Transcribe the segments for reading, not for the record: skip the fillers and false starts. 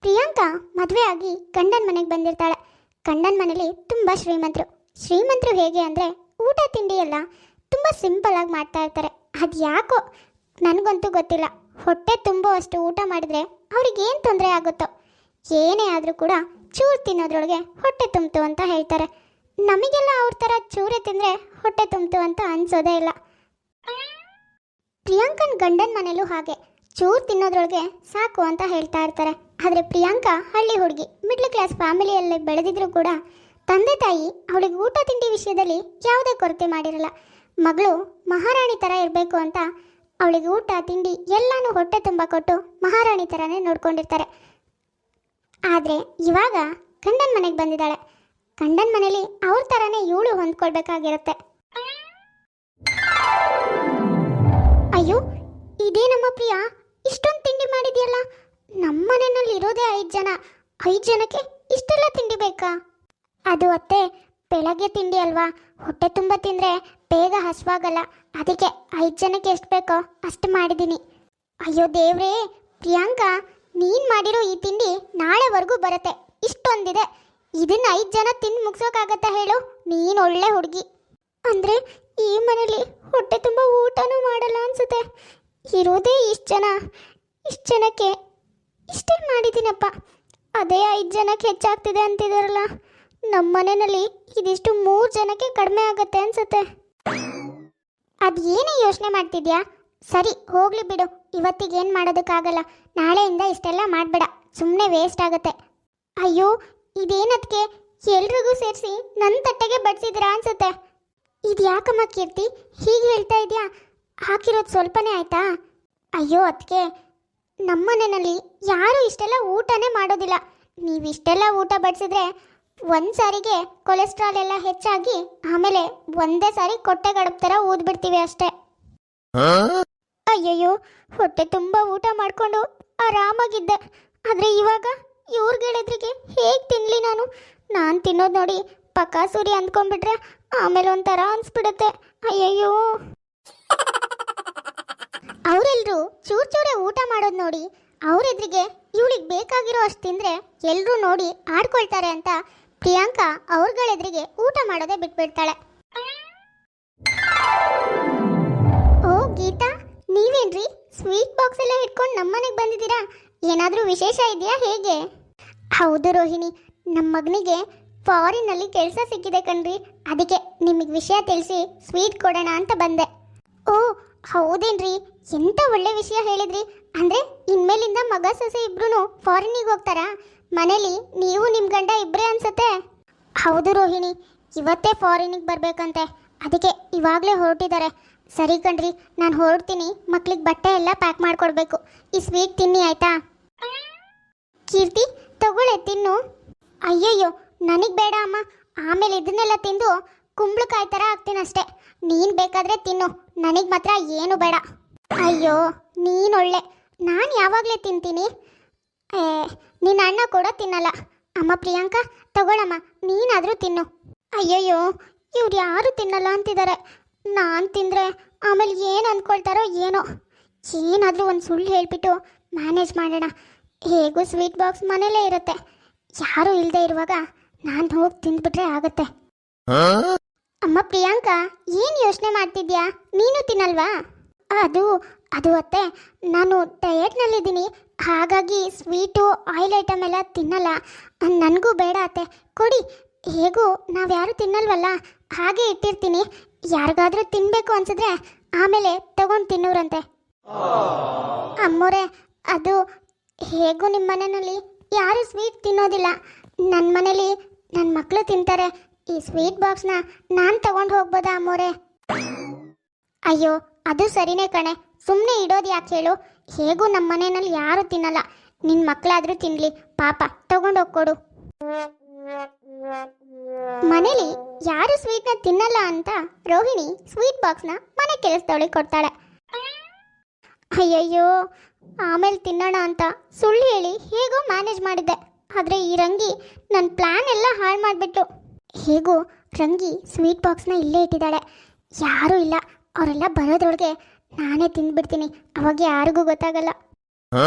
ಪ್ರಿಯಾಂಕಾ ಮದುವೆ ಆಗಿ ಗಂಡನ ಮನೆಗೆ ಬಂದಿರ್ತಾಳೆ. ಗಂಡನ ಮನೇಲಿ ತುಂಬ ಶ್ರೀಮಂತರು ಹೇಗೆ ಅಂದರೆ ಊಟ ತಿಂಡಿ ಎಲ್ಲ ತುಂಬ ಸಿಂಪಲ್ ಆಗಿ ಮಾಡ್ತಾ ಇರ್ತಾರೆ. ಅದು ಯಾಕೋ ನನಗಂತೂ ಗೊತ್ತಿಲ್ಲ, ಹೊಟ್ಟೆ ತುಂಬೋ ಅಷ್ಟು ಊಟ ಮಾಡಿದ್ರೆ ಅವ್ರಿಗೇನು ತೊಂದರೆ ಆಗುತ್ತೋ. ಏನೇ ಆದರೂ ಕೂಡ ಚೂರು ತಿನ್ನೋದ್ರೊಳಗೆ ಹೊಟ್ಟೆ ತುಂಬಿತು ಅಂತ ಹೇಳ್ತಾರೆ. ನಮಗೆಲ್ಲ ಅವ್ರ ಥರ ಚೂರೇ ತಿಂದರೆ ಹೊಟ್ಟೆ ತುಂಬಿತು ಅಂತ ಅನ್ಸೋದೇ ಇಲ್ಲ. ಪ್ರಿಯಾಂಕನ ಗಂಡನ ಮನೇಲೂ ಹಾಗೆ ಚೂರು ತಿನ್ನೋದ್ರೊಳಗೆ ಸಾಕು ಅಂತ ಹೇಳ್ತಾ ಇರ್ತಾರೆ. ಆದರೆ ಪ್ರಿಯಾಂಕಾ ಹಳ್ಳಿ ಹುಡುಗಿ, ಮಿಡ್ಲ್ ಕ್ಲಾಸ್ ಫ್ಯಾಮಿಲಿಯಲ್ಲಿ ಬೆಳೆದಿದ್ರು ಕೂಡ ತಂದೆ ತಾಯಿ ಅವಳಿಗೆ ಊಟ ತಿಂಡಿ ವಿಷಯದಲ್ಲಿ ಯಾವುದೇ ಕೊರತೆ ಮಾಡಿರಲ್ಲ. ಮಗಳು ಮಹಾರಾಣಿ ಥರ ಇರಬೇಕು ಅಂತ ಅವಳಿಗೆ ಊಟ ತಿಂಡಿ ಎಲ್ಲನೂ ಹೊಟ್ಟೆ ತುಂಬ ಕೊಟ್ಟು ಮಹಾರಾಣಿ ಥರನೇ ನೋಡ್ಕೊಂಡಿರ್ತಾರೆ. ಆದರೆ ಇವಾಗ ಗಂಡನ ಮನೆಗೆ ಬಂದಿದ್ದಾಳೆ. ಗಂಡನ ಮನೇಲಿ ಅವ್ರ ಥರನೇ ಇವಳು ಹೊಂದ್ಕೊಳ್ಬೇಕಾಗಿರುತ್ತೆ. ಅಯ್ಯೋ, ಇದೇನಮ್ಮ ಪ್ರಿಯಾ, ಇಷ್ಟೊಂದು ತಿಂಡಿ ಮಾಡಿದ್ಯಲ್ಲ. ನಮ್ಮ ಮನೆಯಲ್ಲಿ ಇರೋದೇ 5 ಜನ, 5 ಜನಕ್ಕೆ ಇಷ್ಟೆಲ್ಲ ತಿಂಡಿ ಬೇಕಾ? ಅದು ಅತ್ತೆ, ಬೆಳಗ್ಗೆ ತಿಂಡಿ ಅಲ್ವಾ, ಹೊಟ್ಟೆ ತುಂಬ ತಿಂದರೆ ಬೇಗ ಹಸುವಾಗಲ್ಲ, ಅದಕ್ಕೆ 5 ಜನಕ್ಕೆ ಎಷ್ಟು ಬೇಕೋ ಅಷ್ಟು ಮಾಡಿದ್ದೀನಿ. ಅಯ್ಯೋ ದೇವ್ರೇ, ಪ್ರಿಯಾಂಕಾ, ನೀನು ಮಾಡಿರೋ ಈ ತಿಂಡಿ ನಾಳೆವರೆಗೂ ಬರುತ್ತೆ. ಇಷ್ಟೊಂದಿದೆ, ಇದನ್ನು 5 ಜನ ತಿಂದು ಮುಗಿಸೋಕ್ಕಾಗತ್ತಾ ಹೇಳು? ನೀನು ಒಳ್ಳೆ ಹುಡುಗಿ. ಅಂದರೆ ಈ ಮನೇಲಿ ಹೊಟ್ಟೆ ತುಂಬ ಊಟನೂ ಮಾಡಲ್ಲ ಅನ್ಸುತ್ತೆ. ಇರೋದೇ ಇಷ್ಟು ಜನಕ್ಕೆ ಇಷ್ಟೇ ಮಾಡಿದ್ದೀನಪ್ಪ. ಅದೇ 5 ಜನಕ್ಕೆ ಹೆಚ್ಚಾಗ್ತಿದೆ ಅಂತಿದಾರಲ್ಲ. ನಮ್ಮ ಮನೆಯಲ್ಲಿ ಇದಿಷ್ಟು 3 ಜನಕ್ಕೆ ಕಡಿಮೆ ಆಗುತ್ತೆ ಅನ್ಸುತ್ತೆ. ಅದು ಏನೇ ಯೋಚನೆ ಮಾಡ್ತಿದ್ಯಾ? ಸರಿ ಹೋಗ್ಲಿ ಬಿಡು, ಇವತ್ತಿಗೇನು ಮಾಡೋದಕ್ಕಾಗಲ್ಲ. ನಾಳೆಯಿಂದ ಇಷ್ಟೆಲ್ಲ ಮಾಡಬೇಡ, ಸುಮ್ಮನೆ ವೇಸ್ಟ್ ಆಗುತ್ತೆ. ಅಯ್ಯೋ, ಇದೇನದಕ್ಕೆ ಎಲ್ರಿಗೂ ಸೇರಿಸಿ ನನ್ನ ತಟ್ಟೆಗೆ ಬಡಿಸಿದ್ದೀರಾ ಅನ್ಸುತ್ತೆ. ಇದು ಯಾಕಮ್ಮ ಕೀರ್ತಿ ಹೀಗೆ ಹೇಳ್ತಾ ಇದೆಯಾ? ಹಾಕಿರೋದು ಸ್ವಲ್ಪನೇ ಆಯ್ತಾ? ಅಯ್ಯೋ ಅದಕ್ಕೆ ನಮ್ಮನೆಯಲ್ಲಿ ಯಾರೂ ಇಷ್ಟೆಲ್ಲ ಊಟನೇ ಮಾಡೋದಿಲ್ಲ. ನೀವಿಷ್ಟೆಲ್ಲ ಊಟ ಬಡಿಸಿದ್ರೆ ಒಂದು ಸಾರಿಗೆ ಕೊಲೆಸ್ಟ್ರಾಲ್ ಎಲ್ಲ ಹೆಚ್ಚಾಗಿ ಆಮೇಲೆ ಒಂದೇ ಸಾರಿ ಕೊಟ್ಟೆ ಗಡಪ್ ಥರ ಊದ್ಬಿಡ್ತೀವಿ ಅಷ್ಟೇ. ಅಯ್ಯಯ್ಯೋ, ಹೊಟ್ಟೆ ತುಂಬ ಊಟ ಮಾಡಿಕೊಂಡು ಆರಾಮಾಗಿದ್ದೆ. ಆದರೆ ಇವಾಗ ಇವ್ರಿಗೆಳೆದ್ರಿಗೆ ಹೇಗೆ ತಿನ್ನಲಿ ನಾನು ತಿನ್ನೋದು ನೋಡಿ ಪಕಾಸೂರಿ ಅಂದ್ಕೊಂಡ್ಬಿಟ್ರೆ ಆಮೇಲೆ ಒಂಥರ ಅನ್ಸ್ಬಿಡುತ್ತೆ. ಅಯ್ಯಯ್ಯೋ, ಅವರೆಲ್ಲರೂ ಚೂರೇ ಊಟ ಮಾಡೋದು ನೋಡಿ ಅವರೆದ್ರಿಗೆ ಇವಳಿಗೆ ಬೇಕಾಗಿರೋ ಅಷ್ಟು ತಿಂದರೆ ಎಲ್ಲರೂ ನೋಡಿ ಆಡ್ಕೊಳ್ತಾರೆ ಅಂತ ಪ್ರಿಯಾಂಕಾ ಅವ್ರಗಳೆದ್ರಿಗೆ ಊಟ ಮಾಡೋದೇ ಬಿಟ್ಬಿಡ್ತಾಳೆ. ಓ ಗೀತಾ, ನೀವೇನ್ರಿ ಸ್ವೀಟ್ ಬಾಕ್ಸ್ ಎಲ್ಲ ಇಟ್ಕೊಂಡು ನಮ್ಮನೆಗೆ ಬಂದಿದ್ದೀರಾ? ಏನಾದರೂ ವಿಶೇಷ ಇದೆಯಾ ಹೇಗೆ? ಹೌದು ರೋಹಿಣಿ, ನಮ್ಮ ಮಗನಿಗೆ ಫಾರಿನಲ್ಲಿ ಕೆಲಸ ಸಿಕ್ಕಿದೆ ಕಣ್ರಿ, ಅದಕ್ಕೆ ನಿಮಗೆ ವಿಷಯ ತಿಳಿಸಿ ಸ್ವೀಟ್ ಕೊಡೋಣ ಅಂತ ಬಂದೆ. ಓ ಹೌದೇನ್ರಿ, ಎಂಥ ಒಳ್ಳೆ ವಿಷಯ ಹೇಳಿದ್ರಿ. ಅಂದರೆ ಇನ್ಮೇಲಿಂದ ಮಗ ಸೊಸೆ ಇಬ್ರು ಫಾರಿನಿಗೆ ಹೋಗ್ತಾರಾ? ಮನೇಲಿ ನೀವು ನಿಮ್ಮ ಗಂಡ ಇಬ್ಬರೇ ಅನ್ಸುತ್ತೆ. ಹೌದು ರೋಹಿಣಿ, ಇವತ್ತೇ ಫಾರಿನಿಗೆ ಬರಬೇಕಂತೆ, ಅದಕ್ಕೆ ಇವಾಗಲೇ ಹೊರಟಿದ್ದಾರೆ. ಸರಿ ಕಣ್ರಿ, ನಾನು ಹೊರಡ್ತೀನಿ. ಮಕ್ಳಿಗೆ ಬಟ್ಟೆ ಎಲ್ಲ ಪ್ಯಾಕ್ ಮಾಡಿಕೊಡ್ಬೇಕು. ಈ ಸ್ವೀಟ್ ತಿನ್ನಿ ಆಯ್ತಾ? ಕೀರ್ತಿ ತಗೊಳ್ಳೆ ತಿನ್ನು. ಅಯ್ಯಯ್ಯೋ, ನನಗೆ ಬೇಡ ಅಮ್ಮ, ಆಮೇಲೆ ಇದನ್ನೆಲ್ಲ ತಿಂದು ಕುಂಬಳಕಾಯಿ ಥರ ಆಗ್ತೀನಷ್ಟೇ. ನೀನು ಬೇಕಾದರೆ ತಿನ್ನು, ನನಗೆ ಮಾತ್ರ ಏನು ಬೇಡ. ಅಯ್ಯೋ ನೀನೊಳ್ಳೆ, ನಾನು ಯಾವಾಗಲೇ ತಿಂತೀನಿ. ನಿನ್ನ ಅಣ್ಣ ಕೂಡ ತಿನ್ನಲ್ಲ. ಅಮ್ಮ ಪ್ರಿಯಾಂಕಾ ತಗೊಳಮ್ಮ, ನೀನಾದರೂ ತಿನ್ನು. ಅಯ್ಯಯ್ಯೋ, ಇವ್ರು ಯಾರು ತಿನ್ನಲ್ಲ ಅಂತಿದ್ದಾರೆ. ನಾನು ತಿಂದರೆ ಆಮೇಲೆ ಏನು ಅಂದ್ಕೊಳ್ತಾರೋ ಏನೋ. ಏನಾದರೂ ಒಂದು ಸುಳ್ಳು ಹೇಳಿಬಿಟ್ಟು ಮ್ಯಾನೇಜ್ ಮಾಡೋಣ. ಹೇಗೂ ಸ್ವೀಟ್ ಬಾಕ್ಸ್ ಮನೇಲೇ ಇರುತ್ತೆ, ಯಾರೂ ಇಲ್ಲದೆ ಇರುವಾಗ ನಾನು ಹೋಗಿ ತಿಂದ್ಬಿಟ್ರೆ ಆಗುತ್ತೆ. ಅಮ್ಮ ಪ್ರಿಯಾಂಕಾ, ಏನು ಯೋಚನೆ ಮಾಡ್ತಿದ್ಯಾ? ನೀನು ತಿನ್ನಲ್ವಾ? ಅದು ಅತ್ತೆ, ನಾನು ಡಯಟ್ನಲ್ಲಿದ್ದೀನಿ, ಹಾಗಾಗಿ ಸ್ವೀಟು ಆಯಿಲ್ ಐಟಮ್ ಎಲ್ಲ ತಿನ್ನಲ್ಲ. ನನಗೂ ಬೇಡ ಅತ್ತೆ, ಕೊಡಿ. ಹೇಗೂ ನಾವ್ಯಾರು ತಿನ್ನಲ್ವಲ್ಲ, ಹಾಗೆ ಇಟ್ಟಿರ್ತೀನಿ. ಯಾರಿಗಾದ್ರೂ ತಿನ್ನಬೇಕು ಅನ್ಸಿದ್ರೆ ಆಮೇಲೆ ತಗೊಂಡು ತಿನ್ನೋರಂತೆ. ಅಮ್ಮೋರೆ, ಅದು ಹೇಗೂ ನಿಮ್ಮ ಮನೆಯಲ್ಲಿ ಯಾರು ಸ್ವೀಟ್ ತಿನ್ನೋದಿಲ್ಲ. ನನ್ನ ಮನೇಲಿ ನನ್ನ ಮಕ್ಕಳು ತಿಂತಾರೆ. ಈ ಸ್ವೀಟ್ ಬಾಕ್ಸ್ನ ನಾನು ತಗೊಂಡು ಹೋಗ್ಬೋದಾ ಅಮ್ಮೋರೆ? ಅಯ್ಯೋ ಅದು ಸರಿನೇ ಕಣೆ, ಸುಮ್ಮನೆ ಇಡೋದು ಯಾಕೆ ಹೇಳು? ಹೇಗೂ ನಮ್ಮ ಮನೆಯಲ್ಲಿ ಯಾರು ತಿನ್ನಲ್ಲ, ನಿನ್ನ ಮಕ್ಕಳಾದರೂ ತಿನ್ನಲಿ, ಪಾಪ ತಗೊಂಡು ಹೋಗ್ಕೊಡು. ಮನೇಲಿ ಯಾರು ಸ್ವೀಟ್ನ ತಿನ್ನಲ್ಲ ಅಂತ ರೋಹಿಣಿ ಸ್ವೀಟ್ ಬಾಕ್ಸ್ನ ಮನೆ ಕೆಲಸದವಳಿಗೆ ಕೊಡ್ತಾಳೆ. ಅಯ್ಯಯ್ಯೋ, ಆಮೇಲೆ ತಿನ್ನೋಣ ಅಂತ ಸುಳ್ಳು ಹೇಳಿ ಹೇಗೋ ಮ್ಯಾನೇಜ್ ಮಾಡಿದ್ದೆ. ಆದರೆ ಈ ರಂಗಿ ನನ್ನ ಪ್ಲ್ಯಾನ್ ಎಲ್ಲ ಹಾಳು ಮಾಡಿಬಿಟ್ಟು. ಹೇಗೂ ರಂಗಿ ಸ್ವೀಟ್ ಬಾಕ್ಸ್ನ ಇಲ್ಲೇ ಇಟ್ಟಿದ್ದಾಳೆ, ಯಾರೂ ಇಲ್ಲ. ಅವರೆಲ್ಲ ಬರೋದ್ರೊಳಗೆ ನಾನೇ ತಿಂದ್ಬಿಡ್ತೀನಿ, ಅವಾಗ ಯಾರಿಗೂ ಗೊತ್ತಾಗಲ್ಲ.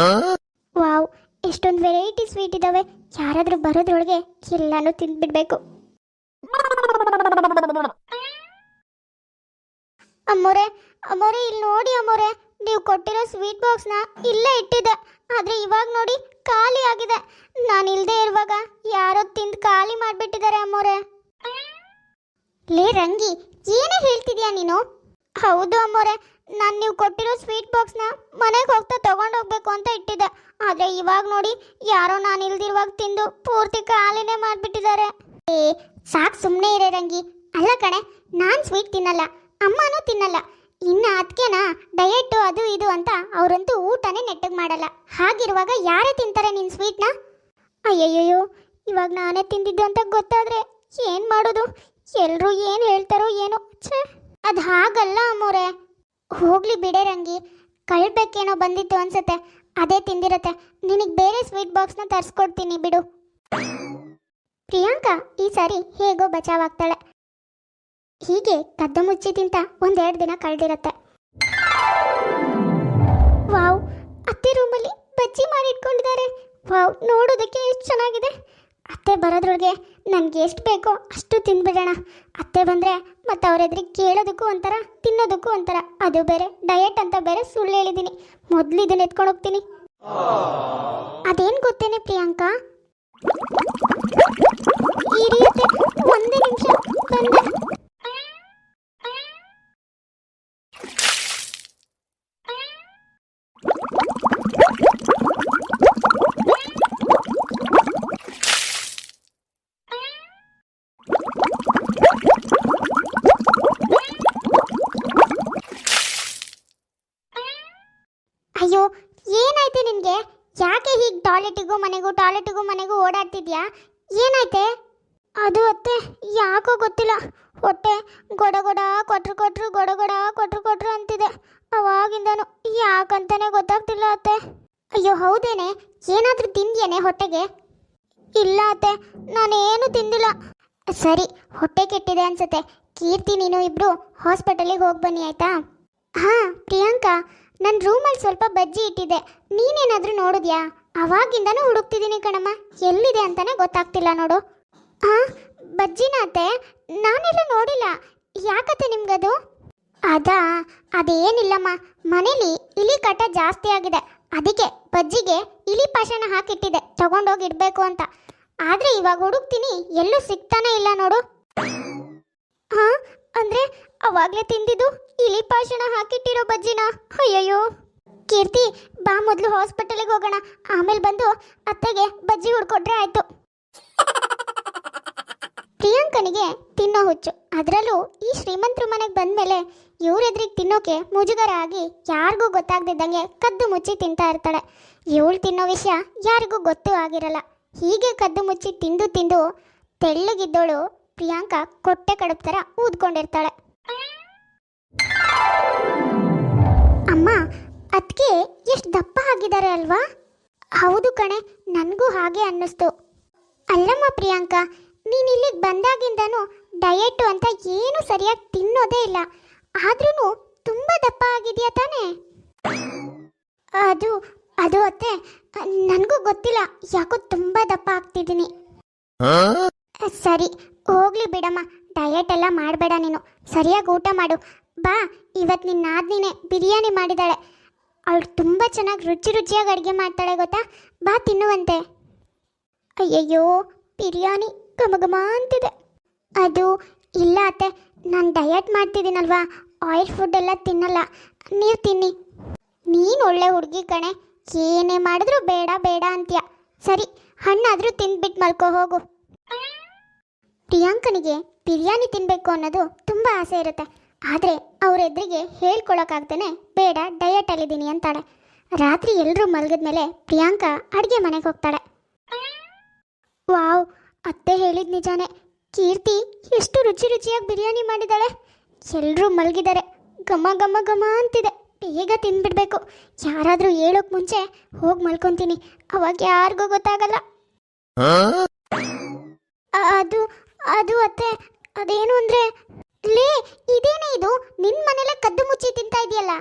ವಾವ್, ಎಷ್ಟೊಂದು ವೆರೈಟಿ ಸ್ವೀಟ್ ಇದ್ದಾವೆ. ಯಾರಾದರೂ ಬರೋದ್ರೊಳಗೆ ಎಲ್ಲಾನು ತಿಂದ್ಬಿಡ್ಬೇಕು. ಅಮ್ಮೋರೆ ಅಮ್ಮೋರೆ, ಇಲ್ಲಿ ನೋಡಿ ಅಮ್ಮೋರೆ, ನೀವು ಕೊಟ್ಟಿರೋ ಸ್ವೀಟ್ ಬಾಕ್ಸ್ನ ಇಲ್ಲೇ ಇಟ್ಟಿದ್ದೆ. ಆದರೆ ಇವಾಗ ನೋಡಿ ಖಾಲಿ ಆಗಿದೆ. ನಾನು ಇಲ್ಲದೆ ಇರುವಾಗ ಯಾರೋ ತಿಂದು ಖಾಲಿ ಮಾಡಿಬಿಟ್ಟಿದ್ದಾರೆ ಅಮ್ಮೋರೆ. ಲೇ ರಂಗಿ, ಏನೇ ಹೇಳ್ತಿದ್ಯಾ ನೀನು? ಹೌದು ಅಮ್ಮೋರೆ, ನಾನು ನೀವು ಕೊಟ್ಟಿರೋ ಸ್ವೀಟ್ ಬಾಕ್ಸ್ನ ಮನೆಗೆ ಹೋಗ್ತಾ ತೊಗೊಂಡೋಗ್ಬೇಕು ಅಂತ ಇಟ್ಟಿದ್ದೆ. ಆದರೆ ಇವಾಗ ನೋಡಿ ಯಾರೋ ನಾನು ಇಲ್ದಿರುವಾಗ ತಿಂದು ಪೂರ್ತಿ ಖಾಲಿನೇ ಮಾಡಿಬಿಟ್ಟಿದ್ದಾರೆ. ಏ ಸಾಕು, ಸುಮ್ಮನೆ ಇರೇ ರಂಗಿ. ಅಲ್ಲ ಕಣೆ, ನಾನು ಸ್ವೀಟ್ ತಿನ್ನಲ್ಲ, ಅಮ್ಮನೂ ತಿನ್ನಲ್ಲ. ಇನ್ನು ಅದಕ್ಕೆನಾ ಡಯೆಟ್ಟು ಅದು ಇದು ಅಂತ ಅವರಂತೂ ಊಟನೇ ನೆಟ್ಟಗೆ ಮಾಡಲ್ಲ. ಹಾಗಿರುವಾಗ ಯಾರೇ ತಿಂತಾರೆ ನಿನ್ನ ಸ್ವೀಟ್ನ? ಅಯ್ಯಯ್ಯೋ, ಇವಾಗ ನಾನೇ ತಿಂದಿದ್ದು ಅಂತ ಗೊತ್ತಾದರೆ ಏನು ಮಾಡೋದು? ಎಲ್ಲರೂ ಏನು ಹೇಳ್ತಾರೋ ಏನೋ. ಛೇ, ಅದು ಹಾಗಲ್ಲ ಅಮ್ಮೋರೆ. ಹೋಗ್ಲಿ ಬಿಡೆ ರಂಗಿ, ಕಳ್ಬೇಕೇನೋ ಬಂದಿತ್ತು ಅನ್ಸುತ್ತೆ, ಅದೇ ತಿಂದಿರತ್ತೆ. ನಿನಗೆ ಬೇರೆ ಸ್ವೀಟ್ ಬಾಕ್ಸ್ನ ತರಿಸ್ಕೊಡ್ತೀನಿ ಬಿಡು. ಪ್ರಿಯಾಂಕಾ ಈ ಸಾರಿ ಹೇಗೋ ಬಚಾವಾಗ್ತಾಳೆ. ಹೀಗೆ ಕದ್ದು ಮುಚ್ಚಿ ತಿಂತ ಒಂದೆರಡು ದಿನ ಕಳೆದಿರತ್ತೆ. ವಾವ್, ಅತ್ತೆ ರೂಮಲ್ಲಿ ಬಜ್ಜಿ ಮಾಡಿಟ್ಕೊಂಡಿದ್ದಾರೆ. ವಾವ್, ನೋಡೋದಕ್ಕೆ ಎಷ್ಟು ಚೆನ್ನಾಗಿದೆ. ಅತ್ತೆ ಬರೋದ್ರೊಳಗೆ ನನಗೆ ಎಷ್ಟು ಬೇಕೋ ಅಷ್ಟು ತಿಂದ್ಬಿಡೋಣ. ಅತ್ತೆ ಬಂದರೆ ಮತ್ತು ಅವರೆದ್ರಿಗೆ ಕೇಳೋದಕ್ಕೂ ಒಂಥರ, ತಿನ್ನೋದಕ್ಕೂ ಒಂಥರ. ಅದು ಬೇರೆ ಡಯಟ್ ಅಂತ ಬೇರೆ ಸುಳ್ಳು ಹೇಳಿದ್ದೀನಿ. ಮೊದಲು ಇದನ್ನ ಎತ್ಕೊಂಡು ಹೋಗ್ತೀನಿ. ಅದೇನು ಗೊತ್ತೇನೆ ಪ್ರಿಯಾಂಕಾ? ಇರಿಯತ್ತೆ, ಒಂದೇ ನಿಮಿಷ ಬಂದೆ. ಅಯ್ಯೋ, ಏನಾಯ್ತು ನಿನಗೆ? ಯಾಕೆ ಹೀಗೆ ಟಾಯ್ಲೆಟಿಗೂ ಮನೆಗೂ ಓಡಾಡ್ತಿದ್ಯಾ? ಏನಾಯ್ತೆ? ಅದು ಅತ್ತೆ, ಯಾಕೋ ಗೊತ್ತಿಲ್ಲ, ಹೊಟ್ಟೆ ಗೊಡ ಗೊಡ ಕೊಟ್ರು ಅಂತಿದೆ. ಅವಾಗಿಂದನು ಯಾಕಂತಾನೆ ಗೊತ್ತಾಗ್ತಿಲ್ಲ ಅತ್ತೆ. ಅಯ್ಯೋ ಹೌದೇನೆ, ಏನಾದರೂ ತಿಂದ್ಯೇನೆ ಹೊಟ್ಟೆಗೆ? ಇಲ್ಲ ಅತ್ತೆ, ನಾನೇನು ತಿಂದಿಲ್ಲ. ಸರಿ, ಹೊಟ್ಟೆ ಕೆಟ್ಟಿದೆ ಅನ್ಸುತ್ತೆ. ಕೀರ್ತಿ ನೀನು ಇಬ್ರು ಹಾಸ್ಪಿಟಲಿಗೆ ಹೋಗಿ ಬನ್ನಿ ಆಯ್ತಾ? ಹಾಂ ಪ್ರಿಯಾಂಕಾ, ನನ್ನ ರೂಮಲ್ಲಿ ಸ್ವಲ್ಪ ಬಜ್ಜಿ ಇಟ್ಟಿದ್ದೆ, ನೀನೇನಾದರೂ ನೋಡಿದ್ಯಾ? ಅವಾಗಿಂದನೂ ಹುಡುಕ್ತಿದ್ದೀನಿ ಕಣಮ್ಮ, ಎಲ್ಲಿದೆ ಅಂತಾನೆ ಗೊತ್ತಾಗ್ತಿಲ್ಲ ನೋಡು. ಹಾಂ, ಬಜ್ಜಿನ ಅತ್ತೆ? ನಾನೆಲ್ಲ ನೋಡಿಲ್ಲ. ಯಾಕತ್ತೆ ನಿಮ್ಗದು? ಅದೇನಿಲ್ಲಮ್ಮ, ಮನೇಲಿ ಇಲಿ ಕಾಟ ಜಾಸ್ತಿ ಆಗಿದೆ, ಅದಕ್ಕೆ ಬಜ್ಜಿಗೆ ಇಲಿ ಪಾಷಾಣ ಹಾಕಿಟ್ಟಿದೆ, ತಗೊಂಡೋಗಿ ಇಡಬೇಕು ಅಂತ. ಆದರೆ ಇವಾಗ ಹುಡುಕ್ತೀನಿ, ಎಲ್ಲೂ ಸಿಗ್ತಾನೆ ಇಲ್ಲ ನೋಡು. ಹಾಂ, ಅಂದರೆ ಅವಾಗಲೇ ತಿಂದಿದ್ದು ಇಲಿ ಪಾಷಾಣ ಹಾಕಿಟ್ಟಿರೋ ಬಜ್ಜಿನ? ಅಯ್ಯಯ್ಯೋ. ಕೀರ್ತಿ ಬಾ, ಮೊದಲು ಹಾಸ್ಪಿಟಲಿಗೆ ಹೋಗೋಣ, ಆಮೇಲೆ ಬಂದು ಅತ್ತೆಗೆ ಬಜ್ಜಿ ಹುಡ್ಕೊಟ್ರೆ ಆಯಿತು. ಪ್ರಿಯಾಂಕನಿಗೆ ತಿನ್ನೋ ಹುಚ್ಚು, ಅದರಲ್ಲೂ ಈ ಶ್ರೀಮಂತರ ಮನೆಗೆ ಬಂದಮೇಲೆ ಇವರೆದ್ರಿಗೆ ತಿನ್ನೋಕೆ ಮುಜುಗರ ಆಗಿ ಯಾರಿಗೂ ಗೊತ್ತಾಗ್ದಿದ್ದಂಗೆ ಕದ್ದು ಮುಚ್ಚಿ ತಿಂತಾ ಇರ್ತಾಳೆ. ಇವಳು ತಿನ್ನೋ ವಿಷಯ ಯಾರಿಗೂ ಗೊತ್ತೂ ಆಗಿರಲ್ಲ. ಹೀಗೆ ಕದ್ದು ಮುಚ್ಚಿ ತಿಂದು ತಿಂದು ತೆಳ್ಳಗಿದ್ದೋಳು ಪ್ರಿಯಾಂಕಾ ಕೊಟ್ಟೆ ಕಡುಬು ಥರ ಊದ್ಕೊಂಡಿರ್ತಾಳೆ. ಅಮ್ಮ, ಅದಕ್ಕೆ ಎಷ್ಟು ದಪ್ಪ ಆಗಿದ್ದಾರೆ ಅಲ್ವಾ? ಹೌದು ಕಣೆ, ನನಗೂ ಹಾಗೆ ಅನ್ನಿಸ್ತು. ಅಲ್ಲಮ್ಮ ಪ್ರಿಯಾಂಕಾ, ನೀನು ಇಲ್ಲಿಗೆ ಬಂದಾಗಿಂದನೂ ಡಯೆಟ್ಟು ಅಂತ ಏನು ಸರಿಯಾಗಿ ತಿನ್ನೋದೇ ಇಲ್ಲ, ಆದ್ರೂ ತುಂಬ ದಪ್ಪ ಆಗಿದೆಯಾ ತಾನೇ? ಅದು ಅದು ಅತ್ತೆ, ನನಗೂ ಗೊತ್ತಿಲ್ಲ, ಯಾಕೋ ತುಂಬ ದಪ್ಪ ಆಗ್ತಿದ್ದೀನಿ. ಸರಿ ಹೋಗ್ಲಿ ಬಿಡಮ್ಮ, ಡಯೆಟ್ ಎಲ್ಲ ಮಾಡಬೇಡ ನೀನು, ಸರಿಯಾಗಿ ಊಟ ಮಾಡು. ಬಾ, ಇವತ್ತು ನಿನ್ನ ನಾದಿನೇ ಬಿರಿಯಾನಿ ಮಾಡಿದಾಳೆ, ಅವಳು ತುಂಬ ಚೆನ್ನಾಗಿ ರುಚಿಯಾಗಿ ಅಡುಗೆ ಮಾಡ್ತಾಳೆ ಗೊತ್ತಾ? ಬಾ ತಿನ್ನುವಂತೆ. ಅಯ್ಯಯ್ಯೋ, ಬಿರಿಯಾನಿ ಘಮ ಅಂತಿದೆ. ಅದು ಇಲ್ಲ ಅತ್ತೆ, ನಾನು ಡಯಟ್ ಮಾಡ್ತಿದ್ದೀನಲ್ವಾ, ಆಯಿಲ್ ಫುಡ್ ಎಲ್ಲ ತಿನ್ನಲ್ಲ, ನೀವು ತಿನ್ನಿ. ನೀನು ಒಳ್ಳೆ ಹುಡುಗಿ ಕಣೆ, ಏನೇ ಮಾಡಿದ್ರು ಬೇಡ ಬೇಡ ಅಂತೀಯ. ಸರಿ, ಹಣ್ಣಾದರೂ ತಿಂದ್ಬಿಟ್ಟು ಮಲ್ಕೋ ಹೋಗು. ಪ್ರಿಯಾಂಕನಿಗೆ ಬಿರಿಯಾನಿ ತಿನ್ನಬೇಕು ಅನ್ನೋದು ತುಂಬ ಆಸೆ ಇರುತ್ತೆ, ಆದರೆ ಅವ್ರ ಎದುರಿಗೆ ಹೇಳ್ಕೊಳಕ್ಕಾಗ್ತಾನೆ ಬೇಡ ಡಯಟಲ್ಲಿದ್ದೀನಿ ಅಂತಾಳೆ. ರಾತ್ರಿ ಎಲ್ಲರೂ ಮಲಗಿದ್ಮೇಲೆ ಪ್ರಿಯಾಂಕಾ ಅಡುಗೆ ಮನೆಗೆ ಹೋಗ್ತಾಳೆ. ವಾವ್, ಅತ್ತೆ ಹೇಳಿದ ನಿಜಾನೇ, ಕೀರ್ತಿ ಎಷ್ಟು ರುಚಿಯಾಗಿ ಬಿರಿಯಾನಿ ಮಾಡಿದ್ದಾಳೆ. ಎಲ್ಲರೂ ಮಲಗಿದ್ದಾರೆ, ಘಮ ಅಂತಿದೆ, ಬೇಗ ತಿಂದ್ಬಿಡ್ಬೇಕು. ಯಾರಾದರೂ ಹೇಳೋಕೆ ಮುಂಚೆ ಹೋಗಿ ಮಲ್ಕೊತೀನಿ, ಅವಾಗ ಯಾರಿಗೂ ಗೊತ್ತಾಗಲ್ಲ. ಅದು ಅದು ಅತ್ತೆ, ಅದೇನು ಅಂದರೆ, ಲೇ ಇದೇನೇ ಇದು, ನಿನ್ನ ಮನೆಯಲ್ಲೇ ಕದ್ದು ಮುಚ್ಚಿ ತಿಂತಾ ಇದೆಯಲ್ಲ?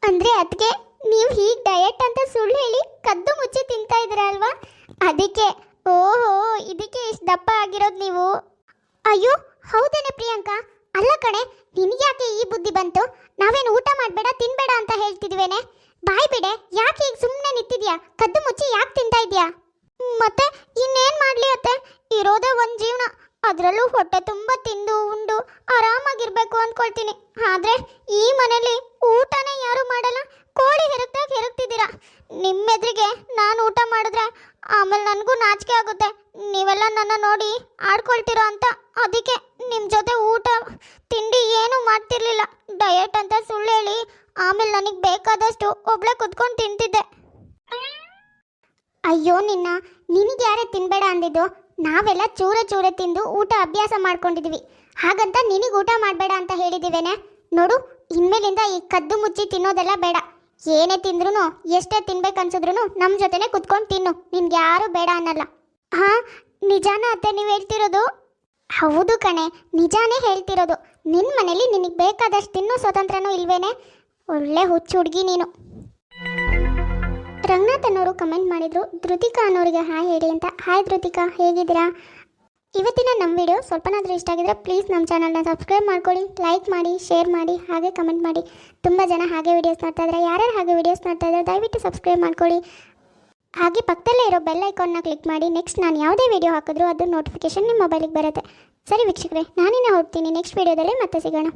ಅಂದರೆ ಅದಕ್ಕೆ ನೀವು ಹೀಗೆ ಡಯಟ್ ಅಂತ ಸುಳ್ಳು ಹೇಳಿ ಕದ್ದು ಮುಚ್ಚಿ ತಿಂತಾ ಇದ್ದೀರಾ? ಇದ್ದೀರಾ ಅಲ್ವಾ? ಅದಕ್ಕೆ. ಓಹೋ, ಇದಕ್ಕೆ ಇಷ್ಟು ದಪ್ಪ ಆಗಿರೋದು ನೀವು. ಅಯ್ಯೋ ಹೌದೇನೆ ಪ್ರಿಯಾಂಕಾ. ಅಲ್ಲ ಕಣೆ, ನಿನಗೆ ಯಾಕೆ ಈ ಬುದ್ಧಿ ಬಂತು? ನಾವೇನು ಊಟ ಮಾಡಬೇಡ ತಿನ್ಬೇಡ ಅಂತ ಹೇಳ್ತಿದ್ವೇನೆ. ಬಾಯ್ ಬಿಡೆ, ಯಾಕೆ ಈಗ ಸುಮ್ಮನೆ ನಿಂತಿದ್ಯಾ? ಕದ್ದು ಮುಚ್ಚಿ ಯಾಕೆ ತಿಂತಾ ಇದೆಯಾ? ಮತ್ತೆ ಇನ್ನೇನು ಮಾಡಲಿ ಅತ್ತೆ, ಇರೋದೇ ಒಂದು ಜೀವನ, ಅದರಲ್ಲೂ ಹೊಟ್ಟೆ ತುಂಬ ತಿಂದು ಉಂಡು ಆರಾಮಾಗಿರ್ಬೇಕು ಅಂದ್ಕೊಳ್ತೀನಿ. ಆದರೆ ಈ ಮನೇಲಿ ಊಟನೇ ಯಾರು ಮಾಡಲ್ಲ. ಕೋಳಿ ಹೆರಗ್ದಾಗ ಹೆರಗ್ತಿದ್ದೀರಾ. ನಿಮ್ಮೆದ್ರಿಗೆ ನಾನು ಊಟ ಮಾಡಿದ್ರೆ ಆಮೇಲೆ ನನಗೂ ನಾಚಿಕೆ ಆಗುತ್ತೆ. ನೀವೆಲ್ಲ ನನ್ನ ನೋಡಿ ಆಡ್ಕೊಳ್ತೀರೋ ಅಂತ. ಅದಕ್ಕೆ ನಿಮ್ಮ ಜೊತೆ ಊಟ ತಿಂಡಿ ಏನೂ ಮಾಡ್ತಿರ್ಲಿಲ್ಲ. ಡಯಟ್ ಅಂತ ಸುಳ್ಳು ಹೇಳಿ ಆಮೇಲೆ ನನಗೆ ಬೇಕಾದಷ್ಟು ಒಬ್ಳೆ ಕುತ್ಕೊಂಡು ತಿಂತಿದ್ದೆ. ಅಯ್ಯೋ ನಿನಗೆ ಯಾರೇ ತಿನ್ಬೇಡ ಅಂದಿದ್ದು? ನಾವೆಲ್ಲ ಚೂರ ಚೂರ ತಿಂದು ಊಟ ಅಭ್ಯಾಸ ಮಾಡ್ಕೊಂಡಿದ್ವಿ. ಹಾಗಂತ ನಿನಗೆ ಊಟ ಮಾಡಬೇಡ ಅಂತ ಹೇಳಿದ್ದೀವೇನೆ. ನೋಡು, ಇನ್ಮೇಲಿಂದ ಈ ಕದ್ದು ಮುಚ್ಚಿ ತಿನ್ನೋದೆಲ್ಲ ಬೇಡ. ಏನೇ ತಿಂದ್ರೂ ಎಷ್ಟೇ ತಿನ್ಬೇಕನ್ಸಿದ್ರು ನಮ್ಮ ಜೊತೆನೆ ಕುತ್ಕೊಂಡು ತಿನ್ನು. ನಿನ್ಗೆ ಯಾರು ಬೇಡ ಅನ್ನಲ್ಲ. ಹಾಂ, ನಿಜಾನ ಅತ್ತೆ ನೀವು ಹೇಳ್ತಿರೋದು? ಹೌದು ಕಣೆ, ನಿಜಾನೇ ಹೇಳ್ತಿರೋದು. ನಿನ್ನ ಮನೇಲಿ ನಿನಗೆ ಬೇಕಾದಷ್ಟು ತಿನ್ನೋ ಸ್ವತಂತ್ರನೂ ಇಲ್ವೇನೆ? ಒಳ್ಳೆ ಹುಚ್ಚು ಹುಡುಗಿ ನೀನು. ರಂಗನಾಥ್ ಅನ್ನೋರು ಕಮೆಂಟ್ ಮಾಡಿದ್ರು, ಧೃತಿಕಾ ಅನ್ನೋರಿಗೆ ಹಾಯ್ ಹೇಳಿ ಅಂತ. ಹಾಯ್ ಧೃತಿಕಾ, ಹೇಗಿದ್ದೀರಾ? ಇವತ್ತಿನ ನಮ್ಮ ವಿಡಿಯೋ ಸ್ವಲ್ಪನಾದರೂ ಇಷ್ಟ ಆಗಿದ್ರೆ ಪ್ಲೀಸ್ ನಮ್ಮ ಚಾನಲ್ನ ಸಬ್ಸ್ಕ್ರೈಬ್ ಮಾಡ್ಕೊಳ್ಳಿ, ಲೈಕ್ ಮಾಡಿ, ಶೇರ್ ಮಾಡಿ, ಹಾಗೆ ಕಮೆಂಟ್ ಮಾಡಿ. ತುಂಬ ಜನ ಹಾಗೆ ವಿಡಿಯೋಸ್ ನೋಡ್ತಾ ಇದ್ದಾರೆ. ಯಾರ್ಯಾರು ಹಾಗೆ ವಿಡಿಯೋಸ್ ನೋಡ್ತಾ ಇದ್ದಾರೆ ದಯವಿಟ್ಟು ಸಬ್ಸ್ಕ್ರೈಬ್ ಮಾಡ್ಕೊಳ್ಳಿ. ಹಾಗೆ ಪಕ್ಕದಲ್ಲೇ ಇರೋ ಬೆಲ್ ಐಕಾನ್ನ ಕ್ಲಿಕ್ ಮಾಡಿ. ನೆಕ್ಸ್ಟ್ ನಾನು ಯಾವುದೇ ವಿಡಿಯೋ ಹಾಕಿದ್ರೂ ಅದು ನೋಟಿಫಿಕೇಶನ್ ನಿಮ್ಮ ಮೊಬೈಲಿಗೆ ಬರುತ್ತೆ. ಸರಿ ವೀಕ್ಷಕರೇ, ನಾನಿನ್ನ ಹೋಗ್ತೀನಿ. ನೆಕ್ಸ್ಟ್ ವಿಡಿಯೋದಲ್ಲಿ ಮತ್ತೆ ಸಿಗೋಣ.